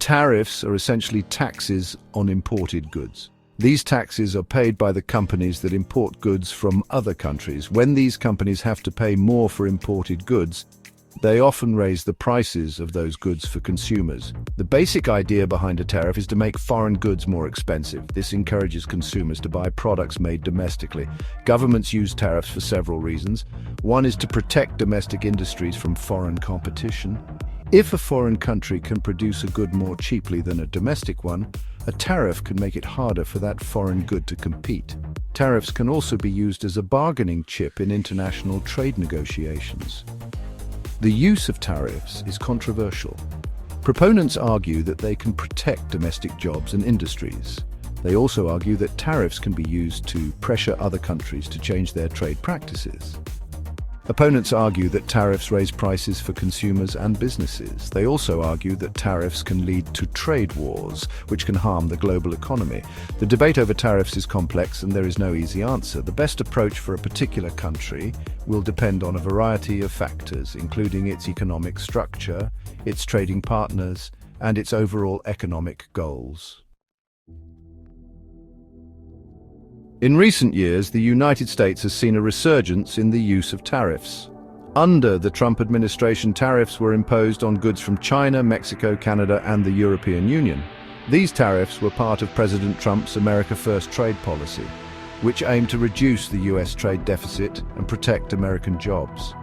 Tariffs are essentially taxes on imported goods. These taxes are paid by the companies that import goods from other countries. When these companies have to pay more for imported goods, they often raise the prices of those goods for consumers. The basic idea behind a tariff is to make foreign goods more expensive. This encourages consumers to buy products made domestically. Governments use tariffs for several reasons. One is to protect domestic industries from foreign competition. If a foreign country can produce a good more cheaply than a domestic one, a tariff can make it harder for that foreign good to compete. Tariffs can also be used as a bargaining chip in international trade negotiations. The use of tariffs is controversial. Proponents argue that they can protect domestic jobs and industries. They also argue that tariffs can be used to pressure other countries to change their trade practices. Opponents argue that tariffs raise prices for consumers and businesses. They also argue that tariffs can lead to trade wars, which can harm the global economy. The debate over tariffs is complex and there is no easy answer. The best approach for a particular country will depend on a variety of factors, including its economic structure, its trading partners, and its overall economic goals. In recent years, the United States has seen a resurgence in the use of tariffs. Under the Trump administration, tariffs were imposed on goods from China, Mexico, Canada, and the European Union. These tariffs were part of President Trump's America First trade policy, which aimed to reduce the US trade deficit and protect American jobs.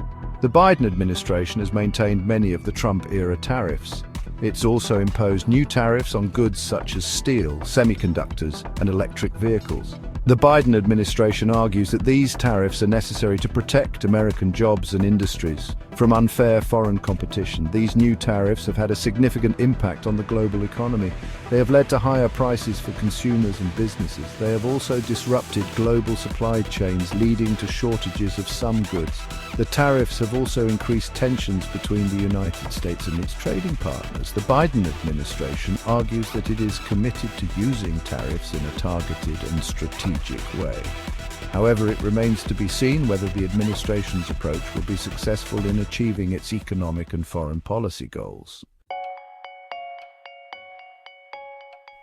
The Biden administration has maintained many of the Trump-era tariffs. It's also imposed new tariffs on goods such as steel, semiconductors, and electric vehicles. The Biden administration argues that these tariffs are necessary to protect American jobs and industries from unfair foreign competition. These new tariffs have had a significant impact on the global economy. They have led to higher prices for consumers and businesses. They have also disrupted global supply chains, leading to shortages of some goods. The tariffs have also increased tensions between the United States and its trading partners. The Biden administration argues that it is committed to using tariffs in a targeted and strategic way. However, it remains to be seen whether the administration's approach will be successful in achieving its economic and foreign policy goals.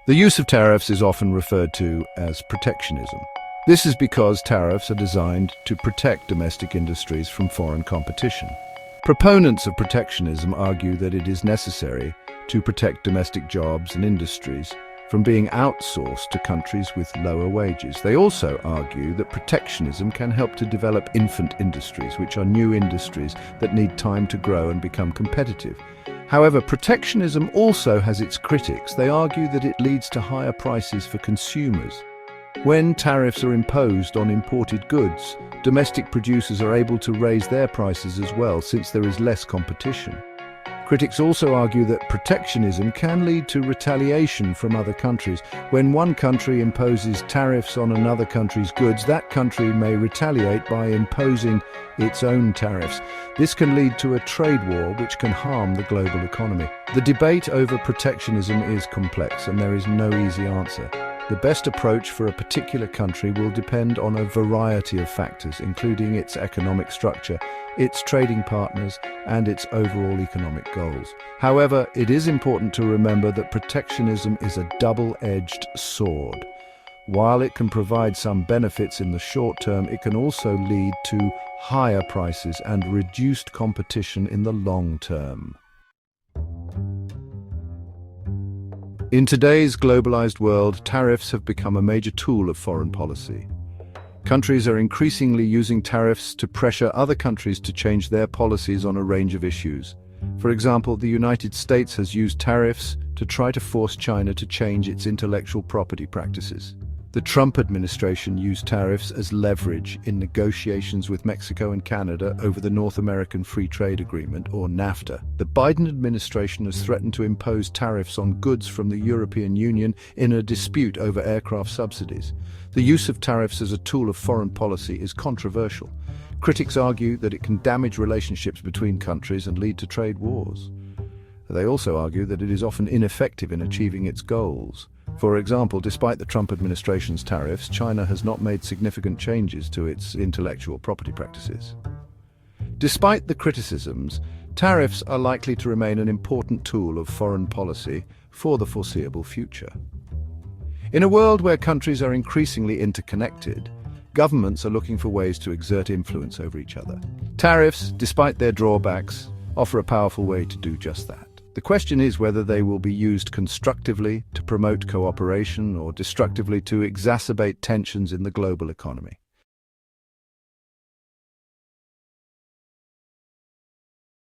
The use of tariffs is often referred to as protectionism. This is because tariffs are designed to protect domestic industries from foreign competition. Proponents of protectionism argue that it is necessary to protect domestic jobs and industries from being outsourced to countries with lower wages. They also argue that protectionism can help to develop infant industries, which are new industries that need time to grow and become competitive. However, protectionism also has its critics. They argue that it leads to higher prices for consumers. When tariffs are imposed on imported goods, domestic producers are able to raise their prices as well, since there is less competition. Critics also argue that protectionism can lead to retaliation from other countries. When one country imposes tariffs on another country's goods, that country may retaliate by imposing its own tariffs. This can lead to a trade war which can harm the global economy. The debate over protectionism is complex and there is no easy answer. The best approach for a particular country will depend on a variety of factors, including its economic structure, its trading partners, and its overall economic goals. However, it is important to remember that protectionism is a double-edged sword. While it can provide some benefits in the short term, it can also lead to higher prices and reduced competition in the long term. In today's globalized world, tariffs have become a major tool of foreign policy. Countries are increasingly using tariffs to pressure other countries to change their policies on a range of issues. For example, the United States has used tariffs to try to force China to change its intellectual property practices. The Trump administration used tariffs as leverage in negotiations with Mexico and Canada over the North American Free Trade Agreement, or NAFTA. The Biden administration has threatened to impose tariffs on goods from the European Union in a dispute over aircraft subsidies. The use of tariffs as a tool of foreign policy is controversial. Critics argue that it can damage relationships between countries and lead to trade wars. They also argue that it is often ineffective in achieving its goals. For example, despite the Trump administration's tariffs, China has not made significant changes to its intellectual property practices. Despite the criticisms, tariffs are likely to remain an important tool of foreign policy for the foreseeable future. In a world where countries are increasingly interconnected, governments are looking for ways to exert influence over each other. Tariffs, despite their drawbacks, offer a powerful way to do just that. The question is whether they will be used constructively to promote cooperation or destructively to exacerbate tensions in the global economy.